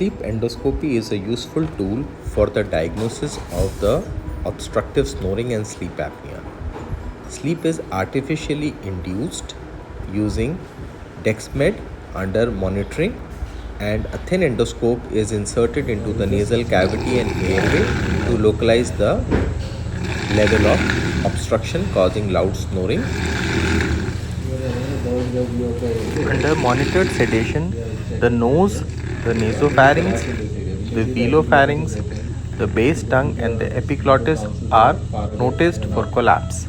Sleep endoscopy is a useful tool for the diagnosis of the obstructive snoring and sleep apnea. Sleep is artificially induced using Dexmed under monitoring, and a thin endoscope is inserted into the nasal cavity and airway to localize the level of obstruction causing loud snoring. Under monitored sedation, the nose, the nasopharynx, the velopharynx, the base tongue and the epiglottis are noticed for collapse.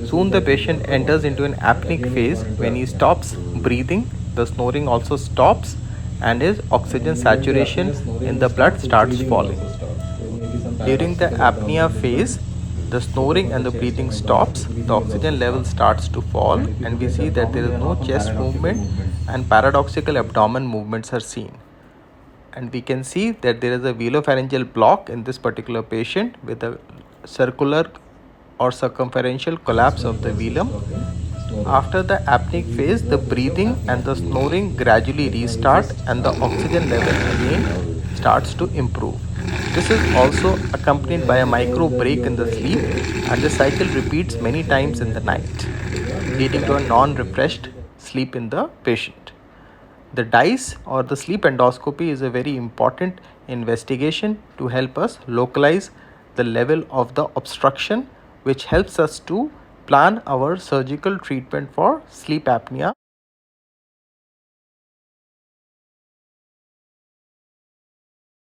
Soon the patient enters into an apneic phase. When he stops breathing, the snoring also stops and his oxygen saturation in the blood starts falling. During the apnea phase, the snoring and the breathing stops, the oxygen level starts to fall, and we see that there is no chest movement and paradoxical abdomen movements are seen. And we can see that there is a velopharyngeal block in this particular patient with a circular or circumferential collapse of the velum. After the apneic phase, the breathing and the snoring gradually restart and the oxygen level again starts to improve. This is also accompanied by a micro break in the sleep, and the cycle repeats many times in the night, leading to a non-refreshed sleep in the patient. The DISE or the sleep endoscopy is a very important investigation to help us localize the level of the obstruction, which helps us to plan our surgical treatment for sleep apnea.